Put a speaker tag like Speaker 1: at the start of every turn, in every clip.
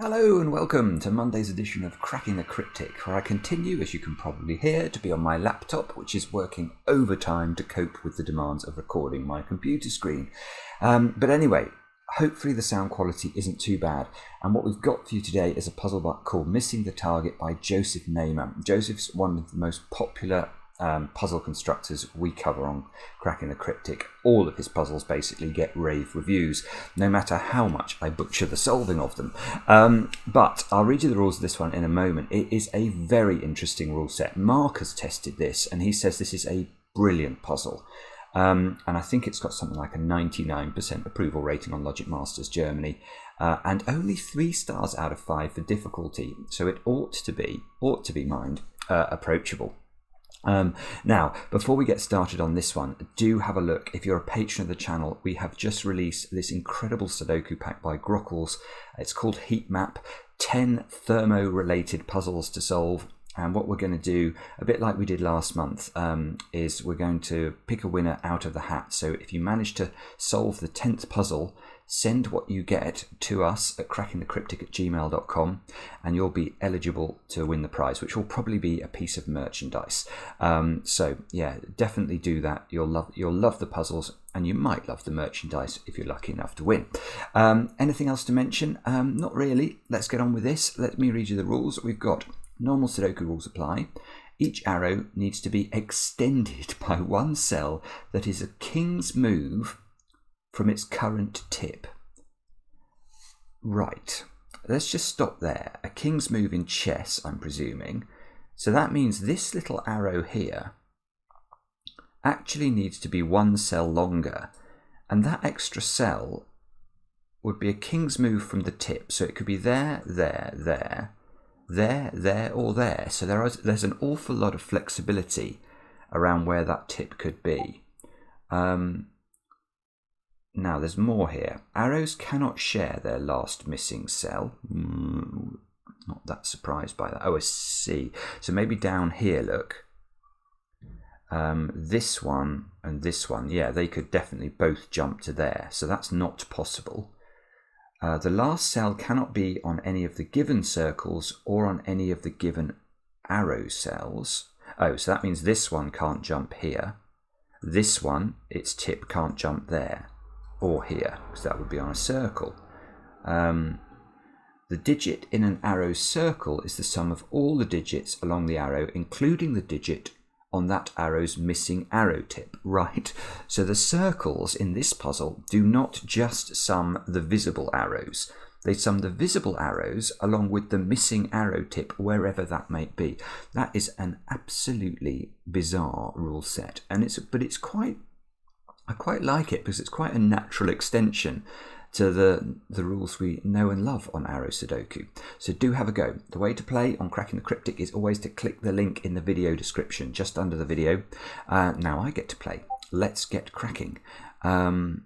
Speaker 1: Hello and welcome to Monday's edition of Cracking the Cryptic, where I continue, as you can probably hear, to be on my laptop, which is working overtime to cope with the demands of recording my computer screen. But anyway, hopefully the sound quality isn't too bad. And what we've got for you today is a puzzle book called Missing the Target by Joseph Neyman. Joseph's one of the most popular puzzle constructors we cover on Cracking the Cryptic. All of his puzzles basically get rave reviews, no matter how much I butcher the solving of them. But I'll read you the rules of this one in a moment. It is a very interesting rule set. Mark has tested this and he says this is a brilliant puzzle. And I think it's got something like a 99% approval rating on Logic Masters Germany, and only 3 stars out of 5 for difficulty. So it ought to be mind, approachable. Now, before we get started on this one, do have a look. If you're a patron of the channel, we have just released this incredible Sudoku pack by Grockles. It's called Heat Map, 10 thermo-related puzzles to solve. And what we're going to do, a bit like we did last month, is we're going to pick a winner out of the hat. So if you manage to solve the 10th puzzle, send what you get to us at crackingthecryptic@gmail.com and you'll be eligible to win the prize, which will probably be a piece of merchandise. So yeah, definitely do that. You'll love the puzzles and you might love the merchandise if you're lucky enough to win. Anything else to mention? Not really. Let's get on with this. Let me read you the rules. We've got normal Sudoku rules apply. Each arrow needs to be extended by 1 cell that is a king's move from its current tip. Right, let's just stop there. A king's move in chess, I'm presuming. So that means this little arrow here actually needs to be 1 cell longer. And that extra cell would be a king's move from the tip. So it could be there, there, there, there, there, or there. So there's an awful lot of flexibility around where that tip could be. Now, there's more here. Arrows cannot share their last missing cell. Not that surprised by that. Oh, I see. So maybe down here, look. This one and this one, yeah, they could definitely both jump to there. So that's not possible. The last cell cannot be on any of the given circles or on any of the given arrow cells. Oh, so that means this one can't jump here. This one, its tip can't jump there. Or here, because that would be on a circle. The digit in an arrow circle is the sum of all the digits along the arrow, including the digit on that arrow's missing arrow tip. Right, so the circles in this puzzle do not just sum the visible arrows. They sum the visible arrows along with the missing arrow tip, wherever that may be. That is an absolutely bizarre rule set, and I quite like it because it's quite a natural extension to the rules we know and love on Arrow Sudoku. So do have a go. The way to play on Cracking the Cryptic is always to click the link in the video description just under the video. Now I get to play. Let's get cracking. Why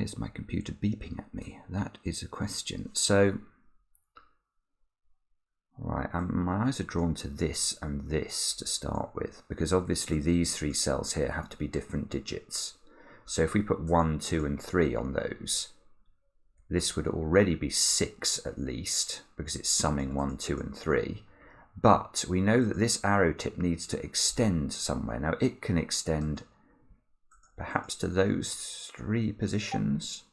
Speaker 1: is my computer beeping at me? That is a question. So, right, my eyes are drawn to this and this to start with, because obviously these 3 cells here have to be different digits. So if we put 1, 2 and 3 on those, this would already be 6 at least, because it's summing 1, 2 and 3. But we know that this arrow tip needs to extend somewhere. Now it can extend perhaps to those 3 positions,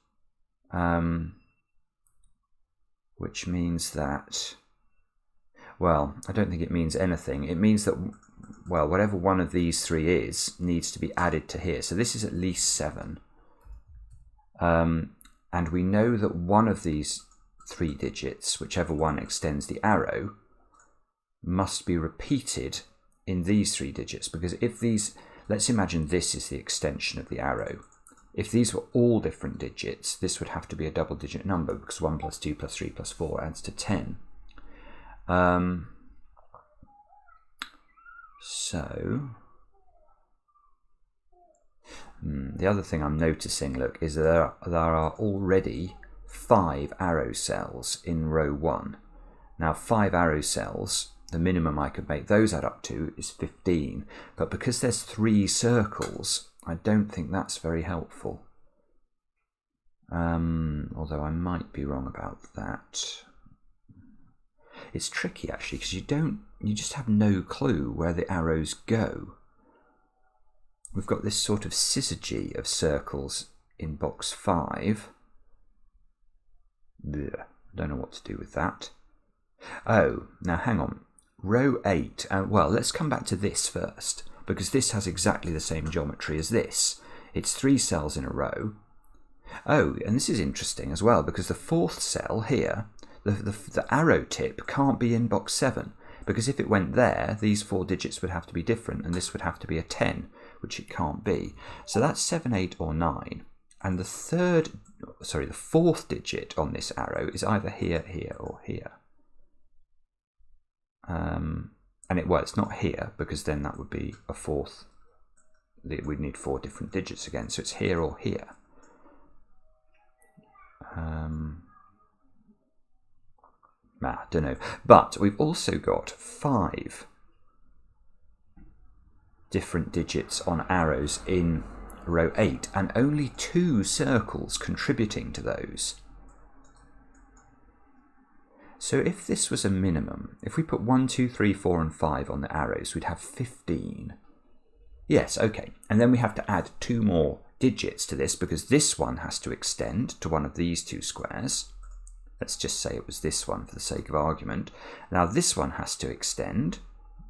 Speaker 1: which means that, well, I don't think it means anything. It means that, well, whatever one of these 3 is needs to be added to here. So this is at least 7. And we know that one of these 3 digits, whichever one extends the arrow, must be repeated in these 3 digits. Because if these, let's imagine this is the extension of the arrow. If these were all different digits, this would have to be a double-digit number, because 1 plus 2 plus 3 plus 4 adds to 10. So the other thing I'm noticing, look, is there are already 5 arrow cells in row 1. Now 5 arrow cells, the minimum I could make those add up to is 15, but because there's 3 circles, I don't think that's very helpful. Although I might be wrong about that. It's tricky actually, because you just have no clue where the arrows go. We've got this sort of syzygy of circles in box 5. Blech, don't know what to do with that. Oh, now hang on. Row 8, well, let's come back to this first, because this has exactly the same geometry as this. It's 3 cells in a row. Oh, and this is interesting as well, because the 4th cell here, the arrow tip can't be in box 7, because if it went there, these 4 digits would have to be different, and this would have to be a 10, which it can't be. So that's 7, 8, or 9. And the 4th digit on this arrow is either here, here, or here. It's not here, because then that would be a 4th. We'd need 4 different digits again, so it's here or here. I don't know. But we've also got 5 different digits on arrows in row 8, and only 2 circles contributing to those. So if this was a minimum, if we put 1, 2, 3, 4 and 5 on the arrows, we'd have 15. Yes, okay. And then we have to add 2 more digits to this, because this one has to extend to one of these 2 squares. Let's just say it was this one for the sake of argument. Now this one has to extend.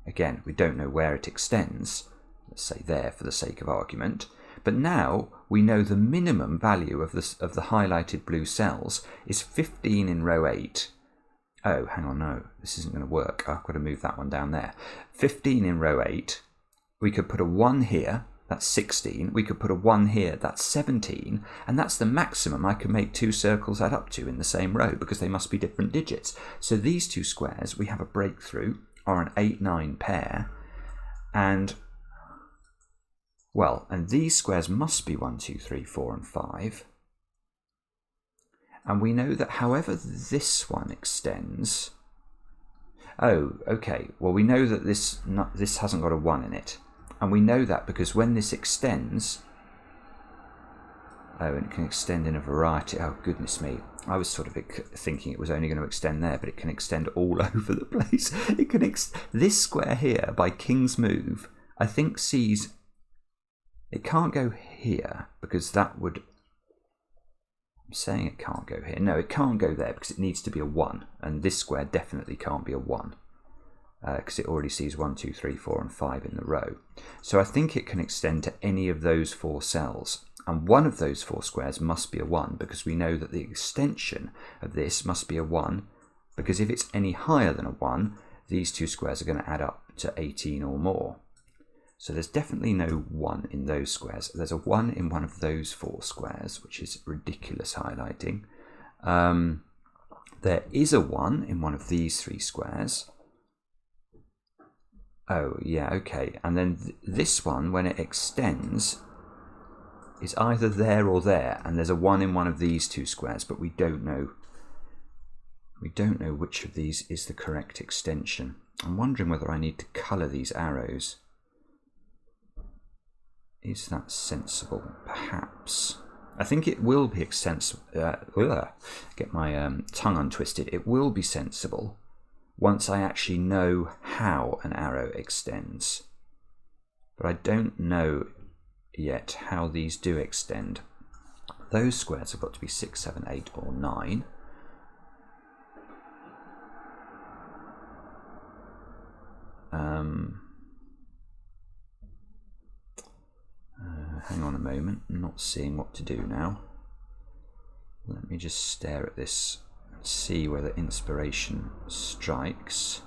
Speaker 1: Again, we don't know where it extends. Let's say there for the sake of argument. But now we know the minimum value of the highlighted blue cells is 15 in row 8. Oh, hang on, no, this isn't going to work. I've got to move that one down there. 15 in row 8. We could put a 1 here. That's 16. We could put a 1 here, that's 17, and that's the maximum I can make 2 circles add up to in the same row, because they must be different digits. So these 2 squares, we have a breakthrough, are an 8-9 pair, and, well, and these squares must be 1, 2, 3, 4, and 5. And we know that however this one extends... Oh, okay, well we know that this hasn't got a 1 in it. And we know that because when this extends... Oh, and it can extend in a variety... Oh, goodness me. I was sort of thinking it was only going to extend there, but it can extend all over the place. It can this square here, by King's Move, I think sees... It can't go here, because that would... I'm saying it can't go here. No, it can't go there, because it needs to be a 1. And this square definitely can't be a 1. Because it already sees 1, 2, 3, 4 and 5 in the row. So I think it can extend to any of those 4 cells. And one of those 4 squares must be a 1, because we know that the extension of this must be a 1, because if it's any higher than a 1, these 2 squares are going to add up to 18 or more. So there's definitely no 1 in those squares. There's a 1 in one of those 4 squares, which is ridiculous highlighting. There is a 1 in one of these 3 squares. Oh, yeah, okay. And then this one, when it extends, is either there or there. And there's a 1 in one of these 2 squares, but we don't know. We don't know which of these is the correct extension. I'm wondering whether I need to colour these arrows. Is that sensible? Perhaps. I think it will be sensible. Get my tongue untwisted. It will be sensible once I actually know how an arrow extends. But I don't know yet how these do extend. Those squares have got to be 6, 7, 8 or 9. Hang on a moment, I'm not seeing what to do now. Let me just stare at this and see whether inspiration strikes.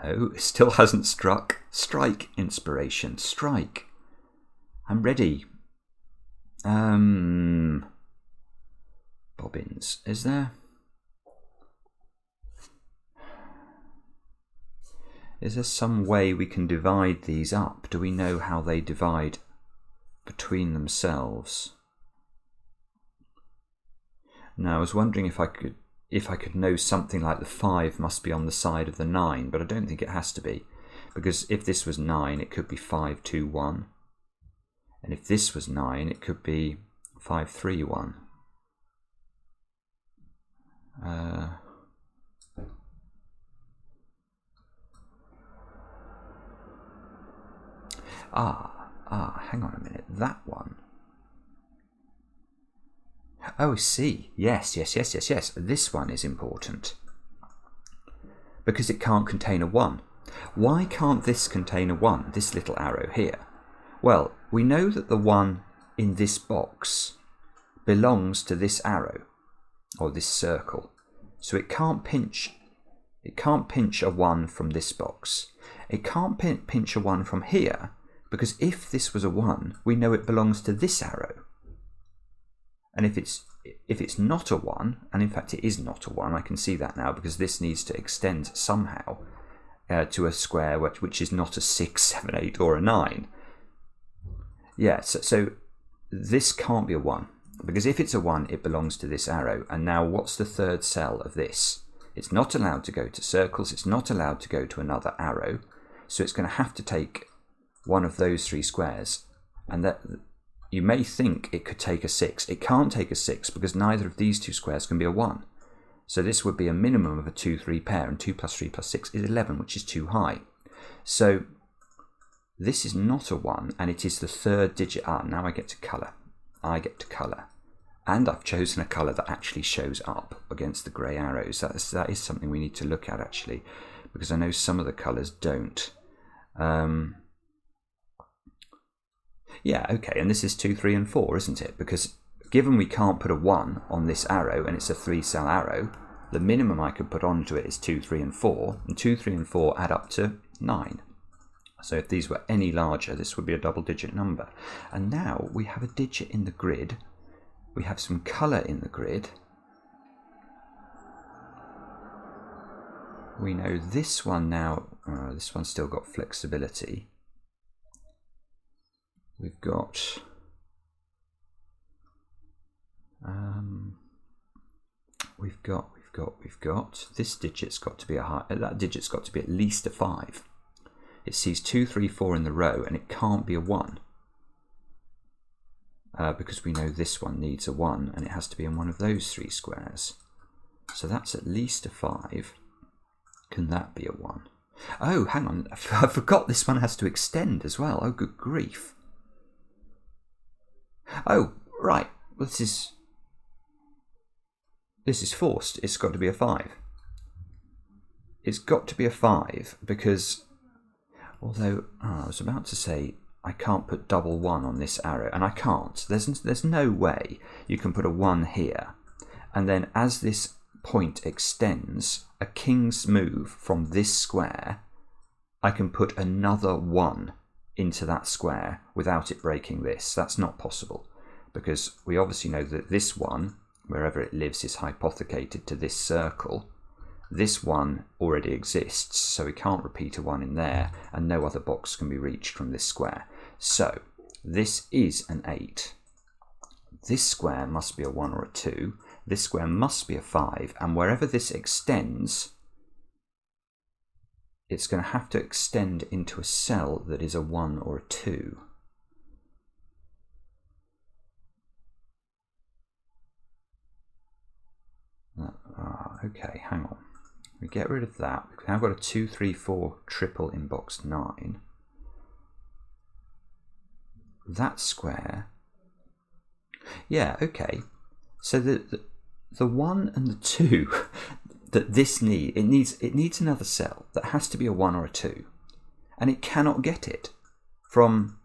Speaker 1: No, it still hasn't struck. Strike, inspiration, strike. I'm ready. Bobbins, is there? Is there some way we can divide these up? Do we know how they divide between themselves? Now, I was wondering if I could know something like the 5 must be on the side of the 9, but I don't think it has to be. Because if this was 9, it could be 5, 2, 1. And if this was 9, it could be 5, 3, 1. Hang on a minute. That one. Oh, see. Yes. This one is important. Because it can't contain a 1. Why can't this contain a 1, this little arrow here? Well, we know that the 1 in this box belongs to this arrow, or this circle. So it can't pinch a 1 from this box. It can't pinch a 1 from here, because if this was a 1, we know it belongs to this arrow. And if it's not a 1, and in fact it is not a 1, I can see that now, because this needs to extend somehow to a square which is not a 6, 7, 8 or a 9. Yeah, so this can't be a 1, because if it's a 1, it belongs to this arrow. And now what's the third cell of this? It's not allowed to go to circles, it's not allowed to go to another arrow, so it's going to have to take one of those 3 squares. And that you may think it could take a 6. It can't take a 6 because neither of these 2 squares can be a 1. So this would be a minimum of a 2, 3 pair, and 2 plus 3 plus 6 is 11, which is too high. So this is not a 1, and it is the 3rd digit. Now I get to colour. And I've chosen a colour that actually shows up against the grey arrows. That is something we need to look at, actually, because I know some of the colours don't. Yeah, okay, and this is 2, 3 and 4, isn't it? Because given we can't put a 1 on this arrow, and it's a 3-cell arrow, the minimum I could put onto it is 2, 3 and 4, and 2, 3 and 4 add up to 9. So if these were any larger, this would be a double-digit number. And now we have a digit in the grid. We have some colour in the grid. We know this one now, this one's still got flexibility. We've got this digit's got to be that digit's got to be at least a 5. It sees 2, 3, 4 in the row, and it can't be a 1 because we know this one needs a 1, and it has to be in one of those 3 squares. So that's at least a 5. Can that be a 1? Oh, hang on, I forgot this one has to extend as well. Oh, good grief. Oh, right. This is forced. It's got to be a 5. It's got to be a 5 because, although I was about to say I can't put double 1 on this arrow, and I can't. There's no way you can put a 1 here, and then as this point extends, a king's move from this square, I can put another 1 into that square without it breaking this. That's not possible, because we obviously know that this 1, wherever it lives, is hypothecated to this circle. This 1 already exists, so we can't repeat a 1 in there, and no other box can be reached from this square. So this is an 8. This square must be a 1 or a 2. This square must be a 5, and wherever this extends, it's going to have to extend into a cell that is a 1 or a 2. Okay, hang on. We get rid of that. We've now got a 2, 3, 4 triple in box 9. That square. Yeah, okay. So the 1 and the 2 that this needs another cell that has to be a 1 or a 2, and it cannot get it from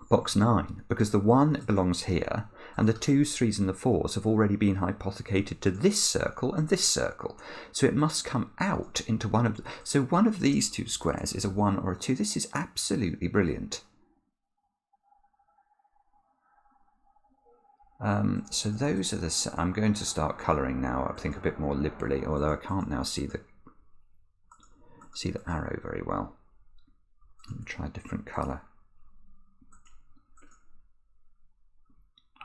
Speaker 1: box 9 because the 1 belongs here, and the 2s, 3s and the 4s have already been hypothecated to this circle and this circle. So it must come out into one of so one of these 2 squares is a 1 or a 2. This is absolutely brilliant. So those are the. I'm going to start colouring now. I think a bit more liberally, although I can't now see the arrow very well. Let me try a different colour.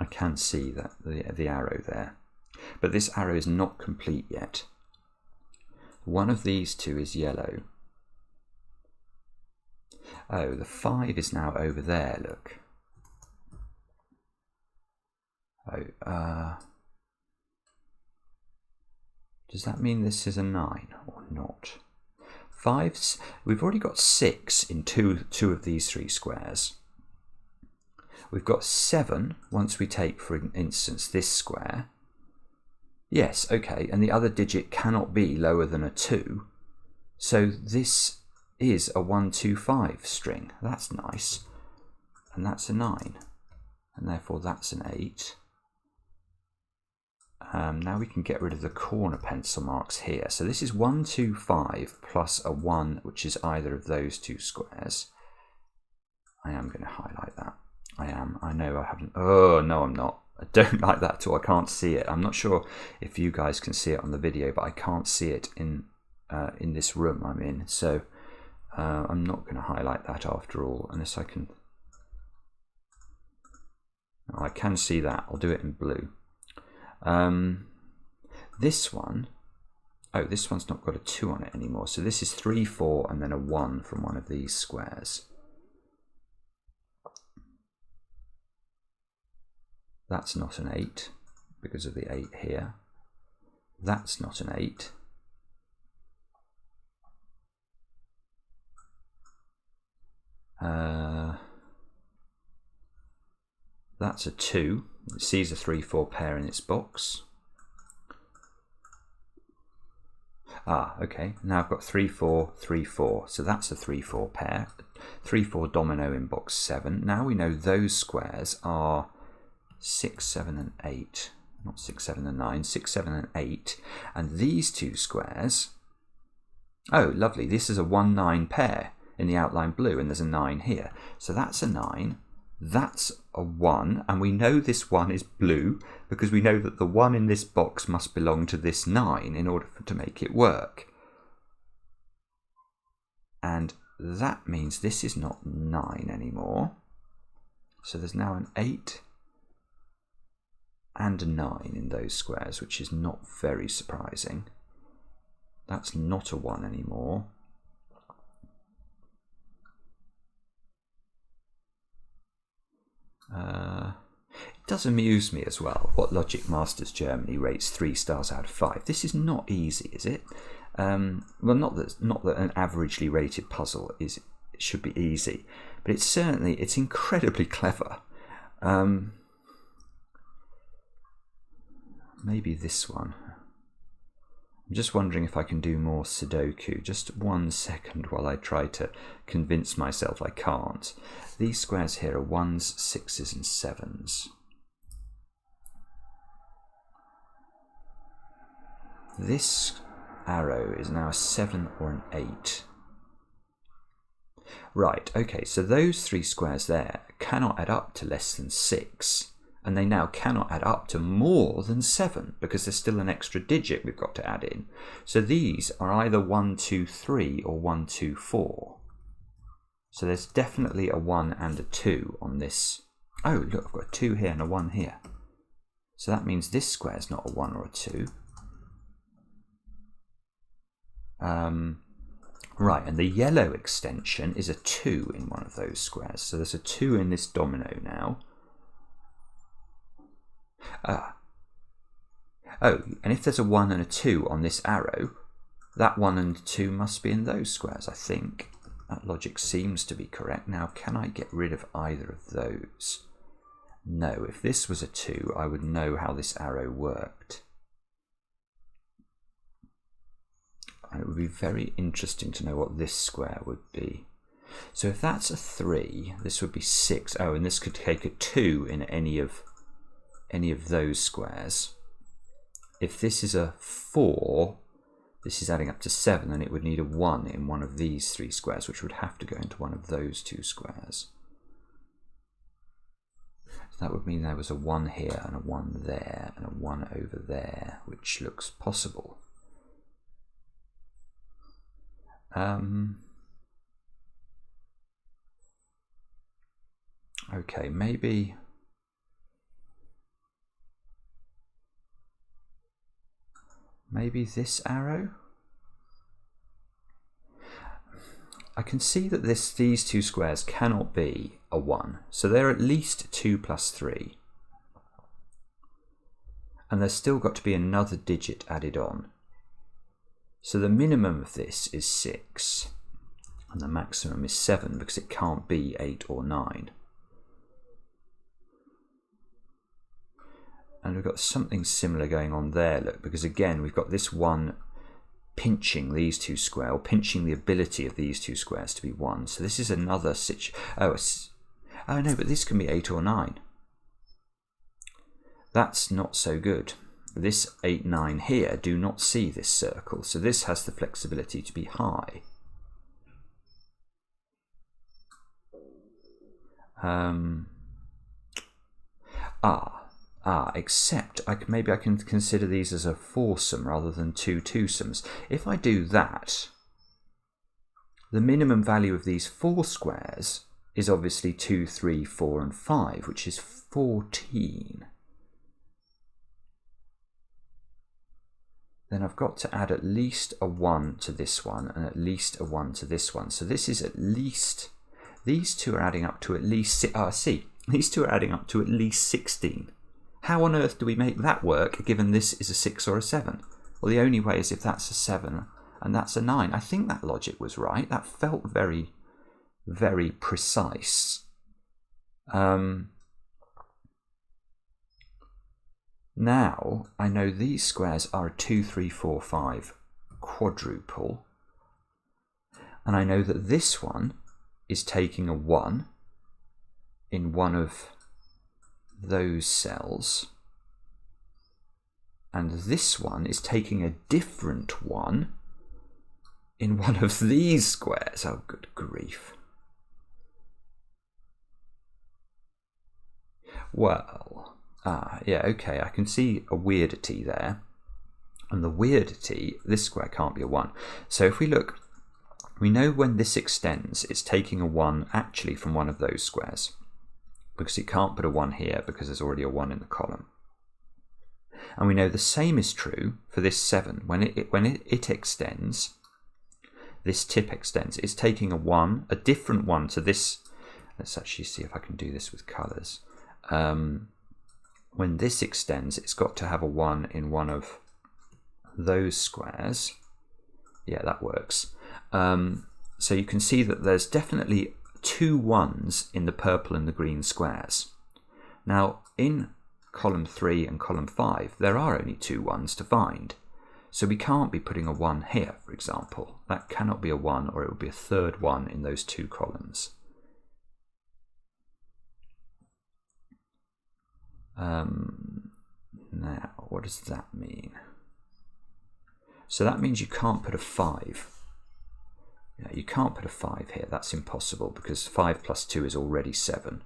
Speaker 1: I can see that the arrow there, but this arrow is not complete yet. One of these 2 is yellow. Oh, the 5 is now over there. Look. Oh, does that mean this is a 9 or not? 5, we've already got 6 in two of these 3 squares. We've got 7 once we take, for instance, this square. Yes, okay, and the other digit cannot be lower than a 2. So this is a 1, 2, 5 string. That's nice. And that's a 9. And therefore that's an 8. Now we can get rid of the corner pencil marks here. So this is 1, 2, 5 plus a 1, which is either of those 2 squares. I am going to highlight that. I am. I know I haven't. Oh, no, I'm not. I don't like that at all. I can't see it. I'm not sure if you guys can see it on the video, but I can't see it in this room I'm in. So I'm not going to highlight that after all, unless I can. Oh, I can see that. I'll do it in blue. This one, oh, this one's not got a 2 on it anymore. So this is 3, 4, and then a 1 from one of these squares. That's not an 8 because of the 8 here. That's not an 8. That's a 2. It sees a 3, 4 pair in its box. Ah, okay. Now I've got 3, 4, 3, 4. So that's a 3, 4 pair. 3, 4 domino in box 7. Now we know those squares are 6, 7, and 8. Not 6, 7, and 9. 6, 7, and 8. And these 2 squares. Oh, lovely. This is a 1, 9 pair in the outline blue, and there's a 9 here. So that's a 9. That's a 1, and we know this 1 is blue because we know that the 1 in this box must belong to this 9 in order to make it work. And that means this is not 9 anymore. So there's now an 8 and a 9 in those squares, which is not very surprising. That's not a 1 anymore. It does amuse me as well what Logic Masters Germany rates 3 stars out of 5. This is not easy, is it? Well, not that an averagely rated puzzle should be easy, but it's incredibly clever. Maybe this one. I'm just wondering if I can do more Sudoku. Just 1 second while I try to convince myself I can't. These squares here are 1s, 6s, and 7s. This arrow is now a 7 or an 8. Right, okay, so those 3 squares there cannot add up to less than 6. And they now cannot add up to more than 7 because there's still an extra digit we've got to add in. So these are either 1, 2, 3 or 1, 2, 4. So there's definitely a 1 and a 2 on this. Oh, look, I've got a 2 here and a 1 here. So that means this square is not a 1 or a 2. Right, and the yellow extension is a 2 in one of those squares. So there's a 2 in this domino now. Oh, and if there's a 1 and a 2 on this arrow, that 1 and 2 must be in those squares, I think. That logic seems to be correct. Now, can I get rid of either of those? No, if this was a 2, I would know how this arrow worked. And it would be very interesting to know what this square would be. So if that's a 3, this would be 6. Oh, and this could take a 2 in any of those squares. If this is a 4, this is adding up to 7, and it would need a 1 in one of these 3 squares, which would have to go into one of those 2 squares. So that would mean there was a 1 here and a 1 there and a 1 over there, which looks possible. Okay, maybe this arrow? I can see that these 2 squares cannot be a 1, so they're at least 2 plus 3. and there's still got to be another digit added on. So the minimum of this is 6, and the maximum is 7, because it can't be 8 or 9. And we've got something similar going on there, look, because again we've got this one pinching these two squares, or pinching the ability of these two squares to be 1. So this is another oh no, but this can be 8 or 9. That's not so good. This 8, 9 here do not see this circle, so this has the flexibility to be high. Except maybe I can consider these as a foursome rather than two twosomes. If I do that, the minimum value of these 4 squares is obviously 2, 3, 4 and 5, which is 14. Then I've got to add at least a 1 to this one and at least a 1 to this one. So this is at least, these two are adding up to at least, these two are adding up to at least 16. How on earth do we make that work given this is a 6 or a 7? Well, the only way is if that's a 7 and that's a 9. I think that logic was right. That felt very, very precise. Now I know these squares are a 2, 3, 4, 5 quadruple, and I know that this one is taking a 1 in one of those cells, and this one is taking a different 1 in one of these squares. Oh, good grief. Well, yeah, okay, I can see a weirdity there. And the weirdity, this square can't be a 1. So if we look, we know when this extends, it's taking a 1 actually from one of those squares, because it can't put a 1 here because there's already a 1 in the column. And we know the same is true for this 7. When it extends, this tip extends, it's taking a 1, a different 1 to this. Let's actually see if I can do this with colours. When this extends, it's got to have a 1 in one of those squares. Yeah, that works. So you can see that there's definitely 2 1s in the purple and the green squares. Now, in column 3 and column 5, there are only 2 1s to find. So we can't be putting a 1 here, for example. That cannot be a 1, or it would be a third 1 in those 2 columns. Now, what does that mean? So that means you can't put a 5. You can't put a 5 here. That's impossible, because 5 plus 2 is already 7.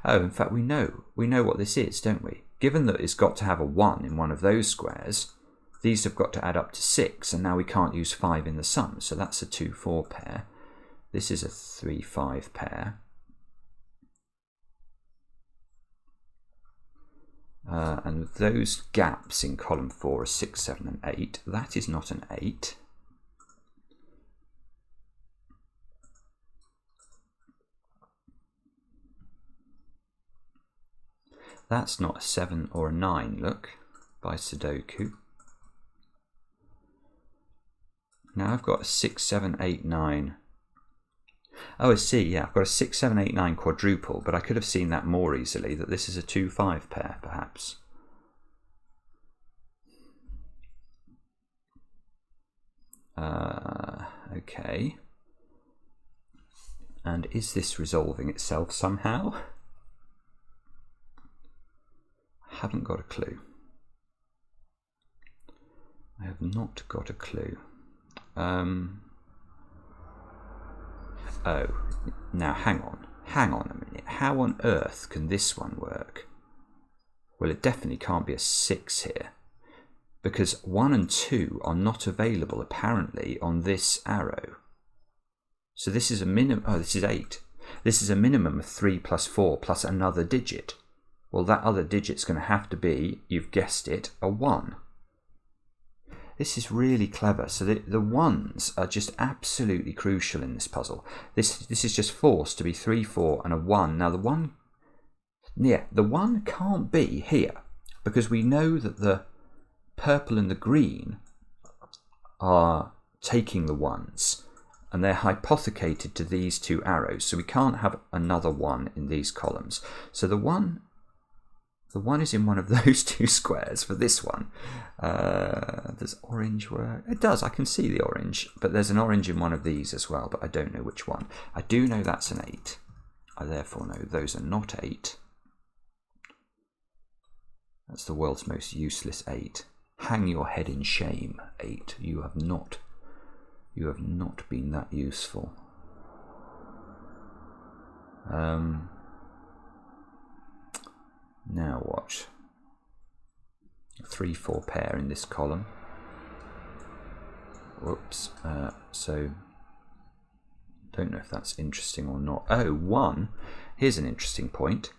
Speaker 1: Oh, in fact, we know what this is, don't we? Given that it's got to have a 1 in one of those squares, these have got to add up to 6, and now we can't use 5 in the sum. So that's a 2, 4 pair. This is a 3, 5 pair. And those gaps in column 4 are 6, 7 and 8. That is not an 8. That's not a 7 or a 9, look, by Sudoku. Now I've got a 6, 7, 8, 9. Oh, I see, yeah, I've got a 6, 7, 8, 9 quadruple, but I could have seen that more easily, that this is a 2, 5 pair, perhaps. Okay. And is this resolving itself somehow? I haven't got a clue. I have not got a clue. Oh, now hang on a minute. How on earth can this one work? Well, it definitely can't be a 6 here, because 1 and 2 are not available apparently on this arrow. So this is a minimum, oh, this is 8. This is a minimum of 3 plus 4 plus another digit. Well, that other digit's going to have to be, you've guessed it, a 1. This is really clever. So the 1s are just absolutely crucial in this puzzle. This is just forced to be 3, 4 and a 1. Now the Yeah, the 1 can't be here because we know that the purple and the green are taking the 1s and they're hypothecated to these 2 arrows, so we can't have another 1 in these columns. So the 1 is in one of those 2 squares for this one. Does orange work? It does, I can see the orange, but there's an orange in one of these as well, but I don't know which one. I do know that's an 8. I therefore know those are not 8. That's the world's most useless 8. Hang your head in shame, 8. You have not been that useful. Now what? 3-4 pair in this column. Whoops. So don't know if that's interesting or not. Oh, 1. Here's an interesting point.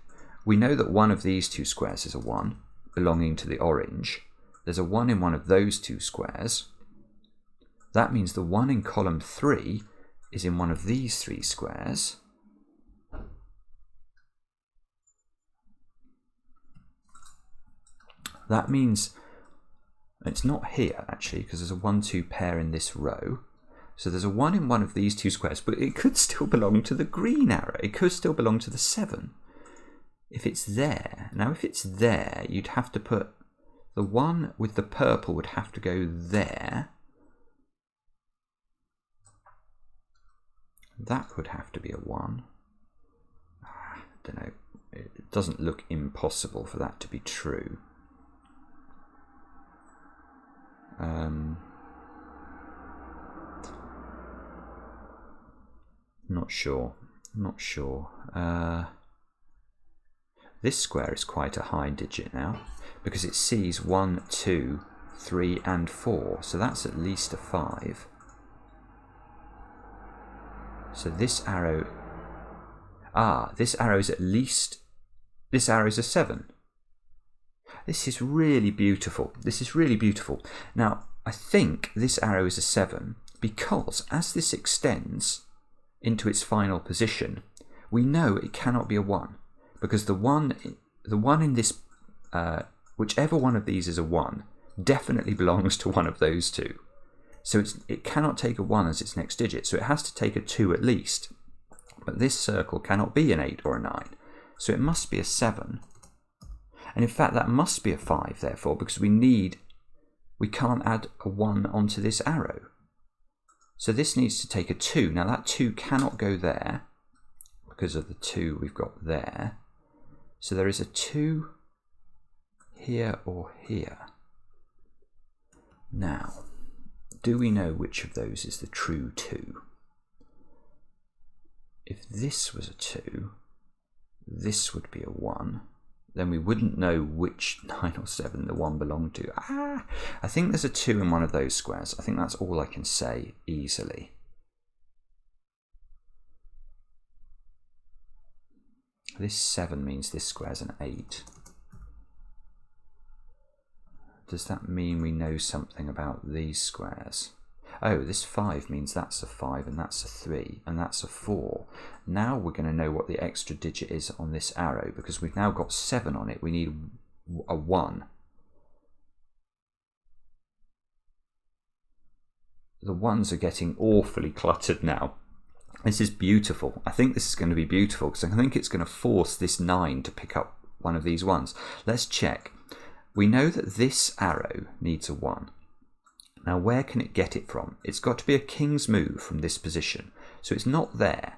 Speaker 1: We know that one of these 2 squares is a 1 belonging to the orange. There's a 1 in one of those 2 squares. That means the 1 in column 3 is in one of these 3 squares. That means it's not here actually, because there's a 1-2 pair in this row. So there's a 1 in one of these 2 squares, but it could still belong to the green arrow. It could still belong to the 7. If it's there. Now if it's there, you'd have to put the 1 with the purple would have to go there. That would have to be a 1. I don't know. It doesn't look impossible for that to be true. Not sure. Not sure. This square is quite a high digit now because it sees 1, 2, 3 and 4. So that's at least a 5. So this arrow... this arrow is at least... This arrow is a 7. This is really beautiful. This is really beautiful. Now, I think this arrow is a 7 because as this extends into its final position, we know it cannot be a 1 because the one in this, whichever one of these is a 1, definitely belongs to one of those 2. So it cannot take a 1 as its next digit, so it has to take a 2 at least. But this circle cannot be an 8 or a 9, so it must be a 7. And in fact, that must be a 5, therefore, because we can't add a 1 onto this arrow. So this needs to take a 2. Now that 2 cannot go there because of the 2 we've got there. So there is a 2 here or here. Now, do we know which of those is the true 2? If this was a 2, this would be a 1. Then we wouldn't know which 9 or 7 the 1 belonged to. I think there's a 2 in one of those squares. I think that's all I can say easily. This 7 means this square's an 8. Does that mean we know something about these squares? Oh, this 5 means that's a 5 and that's a 3 and that's a 4. Now we're going to know what the extra digit is on this arrow because we've now got 7 on it. We need a 1. The 1s are getting awfully cluttered now. This is beautiful. I think this is going to be beautiful because I think it's going to force this 9 to pick up one of these 1s. Let's check. We know that this arrow needs a 1. Now where can it get it from? It's got to be a king's move from this position. So it's not there.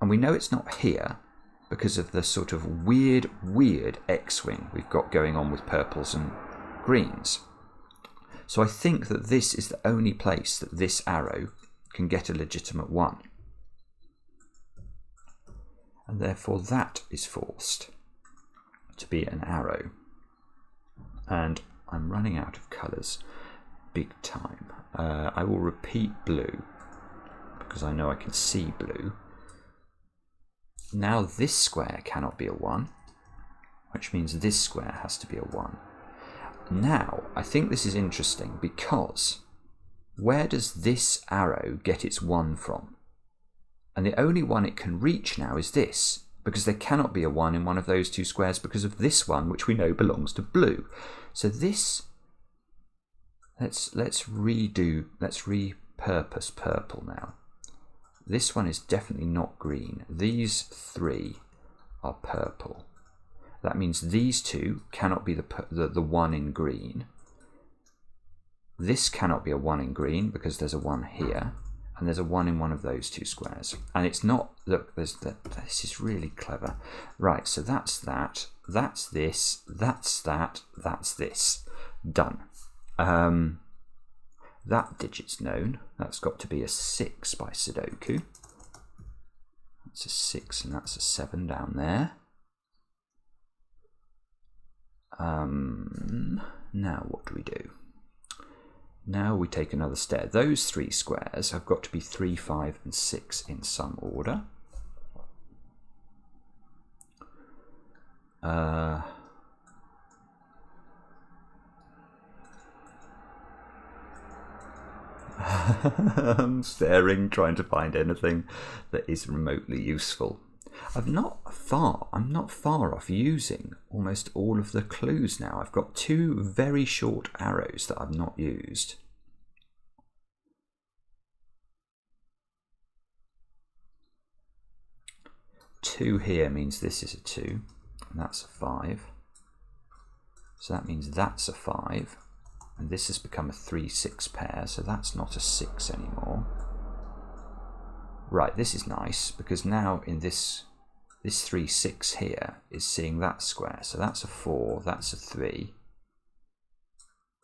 Speaker 1: And we know it's not here because of the sort of weird X-wing we've got going on with purples and greens. So I think that this is the only place that this arrow can get a legitimate 1. And therefore that is forced to be an arrow. And I'm running out of colours big time. I will repeat blue because I know I can see blue. Now this square cannot be a 1, which means this square has to be a 1. Now I think this is interesting because where does this arrow get its 1 from? And the only one it can reach now is this. because there cannot be a 1 in one of those two squares because of this one, which we know belongs to blue. So this, let's repurpose purple now. This one is definitely not green. These three are purple. That means these two cannot be the 1 in green. This cannot be a 1 in green because there's a 1 here, and there's a 1 in one of those two squares. And it's not, look, this is really clever. Right, so that's that, that's this, that's that, that's this. Done. That digit's known. That's got to be a 6 by Sudoku. That's a 6 and that's a 7 down there. Now what do we do? Now we take another step. Those three squares have got to be 3, 5 and 6 in some order. I'm staring, trying to find anything that is remotely useful. I'm not far off using almost all of the clues now. I've got 2 very short arrows that I've not used. Two here means this is a 2, and that's a 5. So that means that's a 5, and this has become a 3, 6 pair, so that's not a 6 anymore. Right, this is nice, because now in this 3, 6 here is seeing that square. So that's a 4, that's a 3.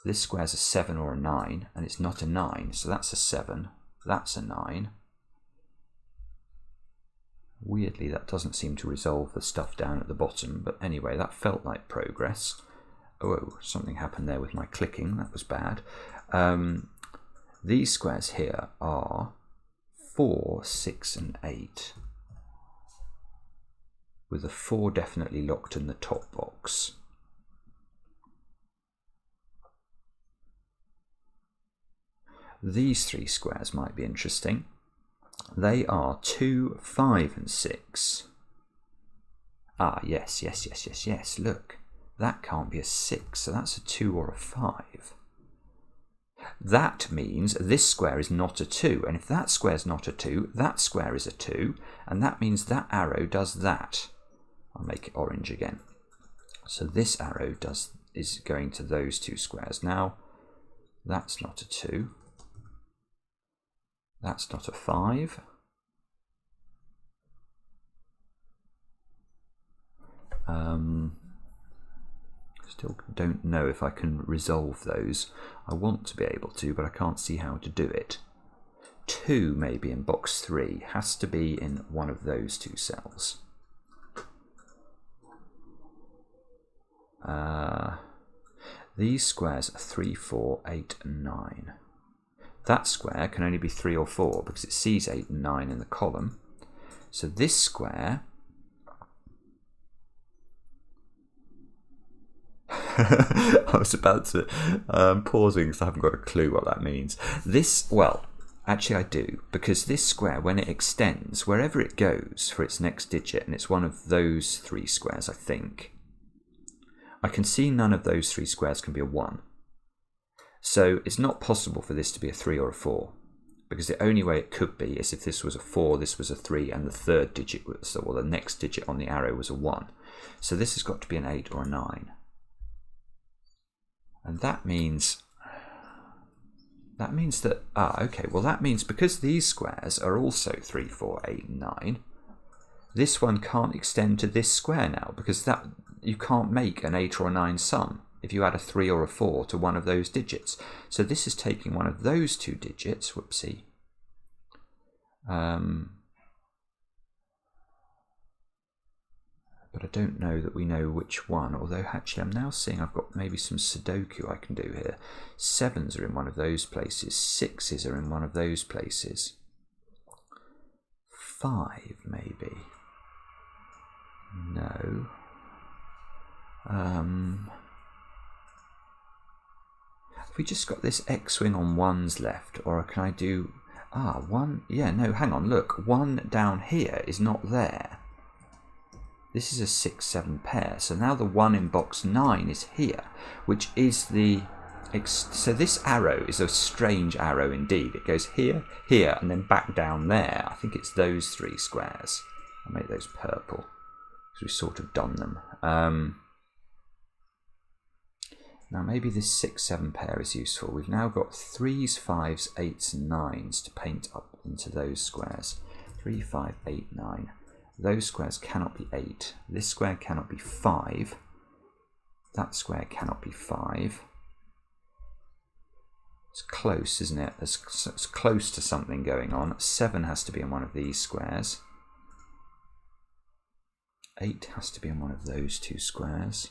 Speaker 1: This square's a 7 or a 9, and it's not a 9, so that's a 7, that's a 9. Weirdly, that doesn't seem to resolve the stuff down at the bottom, but anyway, that felt like progress. Oh, something happened there with my clicking, that was bad. These squares here are 4, 6 and 8. With a 4 definitely locked in the top box. These 3 squares might be interesting. They are 2, 5 and 6. Ah, yes, look. That can't be a 6, so that's a 2 or a 5. That means this square is not a 2, and if that square is not a 2, that square is a 2, and that means that arrow does that. I'll make it orange again. So this arrow is going to those 2 squares. Now, that's not a 2. That's not a 5. Still don't know if I can resolve those. I want to be able to, but I can't see how to do it. 2 maybe in box 3 has to be in one of those 2 cells. These squares are 3, 4, 8 and 9. That square can only be 3 or 4 because it sees 8 and 9 in the column. So this square I was about to pausing because I haven't got a clue what that means. This, well, actually I do, because this square, when it extends, wherever it goes for its next digit, and it's one of those 3 squares, I think, I can see none of those 3 squares can be a 1. So it's not possible for this to be a 3 or a 4, because the only way it could be is if this was a 4, this was a 3, and the third digit was, or the next digit on the arrow was a 1. So this has got to be an 8 or a 9. And that means that, okay, well that means because these squares are also 3, 4, 8 and 9, this one can't extend to this square now, because that you can't make an 8 or a 9 sum if you add a 3 or a 4 to one of those digits. So this is taking one of those 2 digits, whoopsie, but I don't know that we know which one, although actually I'm now seeing I've got maybe some Sudoku I can do here. 7s are in one of those places, 6s are in one of those places. 5 maybe. No. Have we just got this X-wing on 1s left, or can I do... 1, yeah, no, hang on, look, 1 down here is not there. this is a 6, 7 pair. So now the 1 in box 9 is here, which is the... So this arrow is a strange arrow indeed. It goes here, here, and then back down there. I think it's those 3 squares. I'll make those purple, because we've sort of done them. Now maybe this 6, 7 pair is useful. We've now got 3s, 5s, 8s and 9s to paint up into those squares. 3, 5, 8, 9. Those squares cannot be 8. This square cannot be 5. That square cannot be 5. It's close, isn't it? It's close to something going on. 7 has to be in one of these squares. 8 has to be in one of those 2 squares.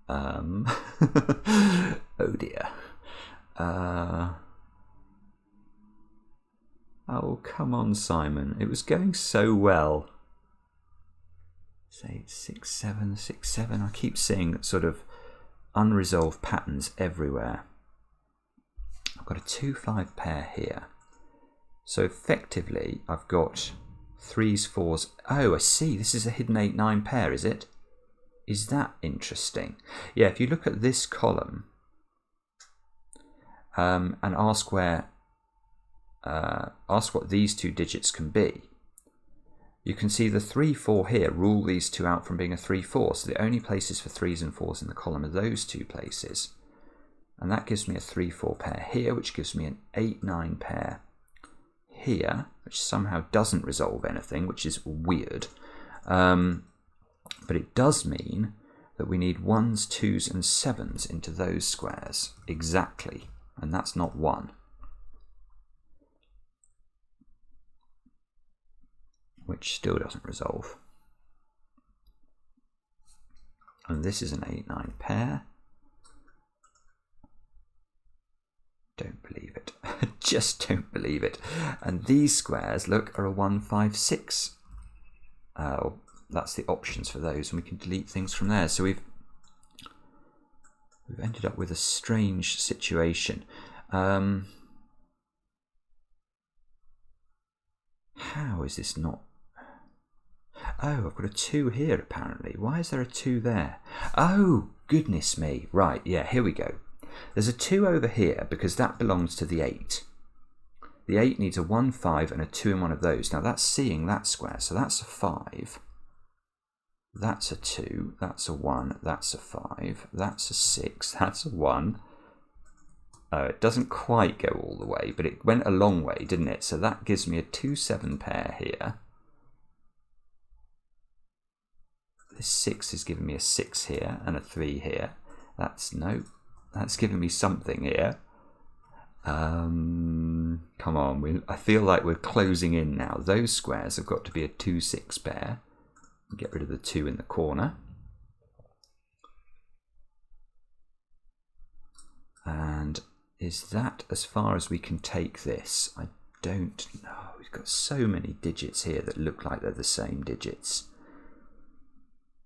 Speaker 1: Oh dear. Oh, come on, Simon. It was going so well. 8, 6, 7, 6, 7. I keep seeing sort of unresolved patterns everywhere. I've got a 2, 5 pair here. So effectively, I've got 3s, 4s. Oh, I see. This is a hidden 8, 9 pair, is it? Is that interesting? Yeah, if you look at this column and ask what these 2 digits can be, you can see the 3, 4 here rule these 2 out from being a 3, 4. So the only places for 3s and 4s in the column are those 2 places. And that gives me a 3, 4 pair here, which gives me an 8, 9 pair here, which somehow doesn't resolve anything, which is weird. But it does mean that we need 1s, 2s and 7s into those squares. Exactly. And that's not 1. Which still doesn't resolve. And this is an 8, 9 pair. Don't believe it. Just don't believe it. And these squares, look, are a 1, 5, 6. That's the options for those, and we can delete things from there. So we've ended up with a strange situation. How is this not... Oh, I've got a 2 here apparently. Why is there a 2 there? Oh, goodness me. Right, yeah, here we go. There's a 2 over here because that belongs to the 8. The 8 needs a 1, 5 and a 2 in one of those. Now that's seeing that square, so that's a 5. That's a 2, that's a 1, that's a 5, that's a 6, that's a 1. It doesn't quite go all the way, but it went a long way, didn't it? So that gives me a 2, 7 pair here. This 6 is giving me a 6 here and a 3 here. That's giving me something here. Come on, I feel like we're closing in now. Those squares have got to be a 2, 6 pair. Get rid of the 2 in the corner. And is that as far as we can take this? I don't know. We've got so many digits here that look like they're the same digits.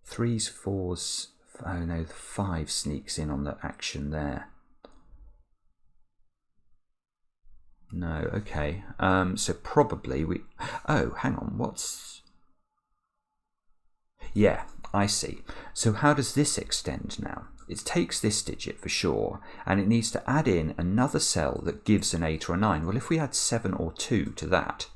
Speaker 1: 3s, 4s. Oh no, the 5 sneaks in on the action there. No, okay. So probably we... Oh, hang on. What's... Yeah, I see. So how does this extend now? It takes this digit for sure, and it needs to add in another cell that gives an 8 or a 9. Well, if we add 7 or 2 to that,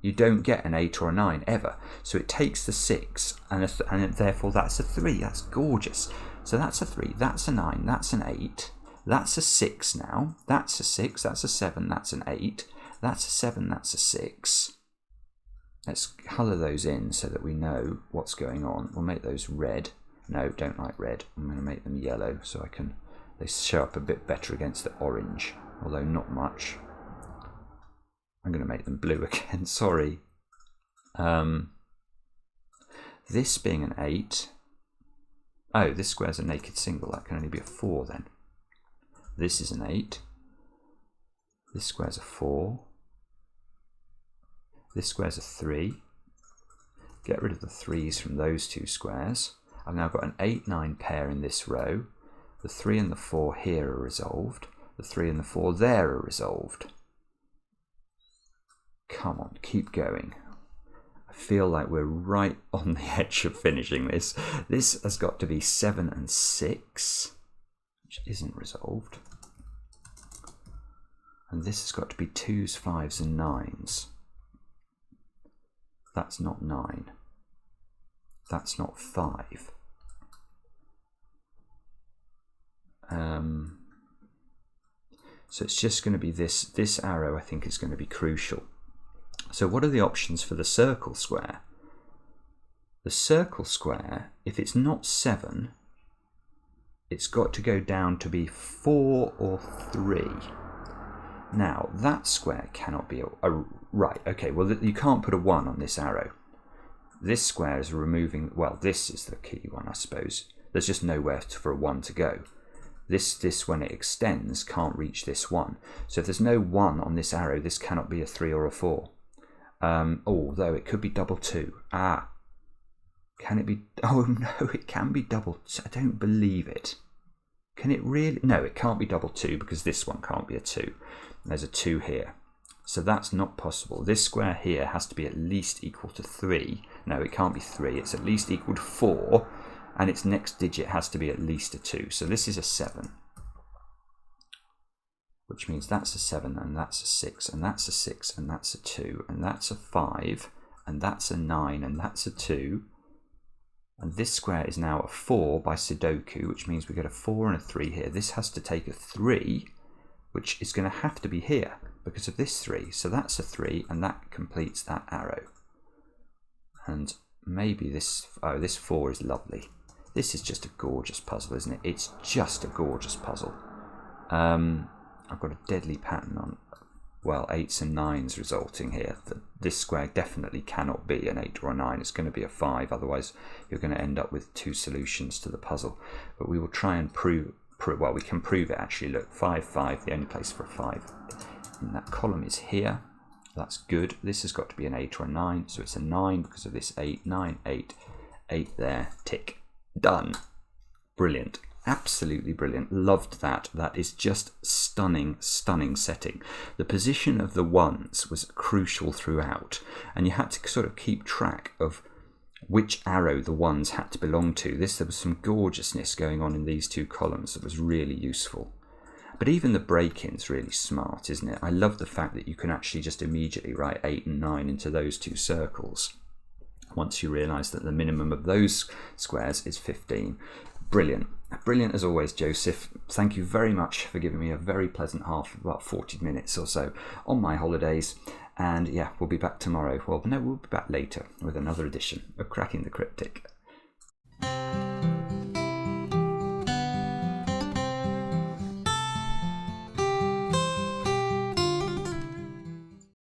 Speaker 1: you don't get an 8 or a 9 ever. So it takes the 6, and therefore that's a 3. That's gorgeous. So that's a 3, that's a 9, that's an 8, that's a 6 now, that's a 6, that's a 7, that's an 8, that's a 7, that's a 6. Let's colour those in so that we know what's going on. We'll make those red. No, don't like red. I'm going to make them yellow so they show up a bit better against the orange, although not much. I'm going to make them blue again, sorry. This being an 8. Oh, this square's a naked single. That can only be a 4 then. This is an 8. This square's a 4. This square's a 3. Get rid of the 3s from those 2 squares. I've now got an 8, 9 pair in this row. The 3 and the 4 here are resolved. The 3 and the 4 there are resolved. Come on, keep going. I feel like we're right on the edge of finishing this. This has got to be 7 and 6, which isn't resolved. And this has got to be 2s, 5s and 9s. That's not 9. That's not 5. So it's just going to be this arrow, I think, is going to be crucial. So what are the options for the circle square? The circle square, if it's not 7, it's got to go down to be 4 or 3. Now, that square cannot be right, okay, well, you can't put a 1 on this arrow. This square is removing, well, this is the key one, I suppose. There's just nowhere for a 1 to go. This, when it extends, can't reach this 1. So if there's no 1 on this arrow, this cannot be a 3 or a 4. Although it could be double 2. Ah. Can it be? Oh, no, it can be double 2. I don't believe it. Can it really? No, it can't be double 2 because this one can't be a 2. There's a 2 here. So that's not possible. This square here has to be at least equal to 3. No, it can't be 3. It's at least equal to 4. And its next digit has to be at least a 2. So this is a 7. Which means that's a 7, and that's a 6, and that's a 6, and that's a 2, and that's a 5, and that's a 9, and that's a 2. And this square is now a 4 by Sudoku, which means we get a 4 and a 3 here. This has to take a 3, which is going to have to be here because of this 3. So that's a 3, and that completes that arrow. And maybe this 4 is lovely. This is just a gorgeous puzzle, isn't it? It's just a gorgeous puzzle. I've got a deadly pattern on, well, 8s and 9s resulting here. This square definitely cannot be an 8 or a 9. It's going to be a 5, otherwise you're going to end up with 2 solutions to the puzzle. But we will try and prove well, we can prove it actually. Look, 5, 5, the only place for a 5 in that column is here. That's good. This has got to be an 8 or a 9, so it's a 9 because of this 8, 9, 8, 8 there, tick. Done. Brilliant. Absolutely brilliant. Loved that. That is just stunning, stunning setting. The position of the 1s was crucial throughout, and you had to sort of keep track of which arrow the 1s had to belong to. There was some gorgeousness going on in these 2 columns that was really useful. But even the break-in's really smart, isn't it? I love the fact that you can actually just immediately write 8 and 9 into those 2 circles once you realise that the minimum of those squares is 15. Brilliant. Brilliant as always, Joseph. Thank you very much for giving me a very pleasant about 40 minutes or so on my holidays. And yeah, we'll be back tomorrow. Well, no, we'll be back later with another edition of Cracking the Cryptic.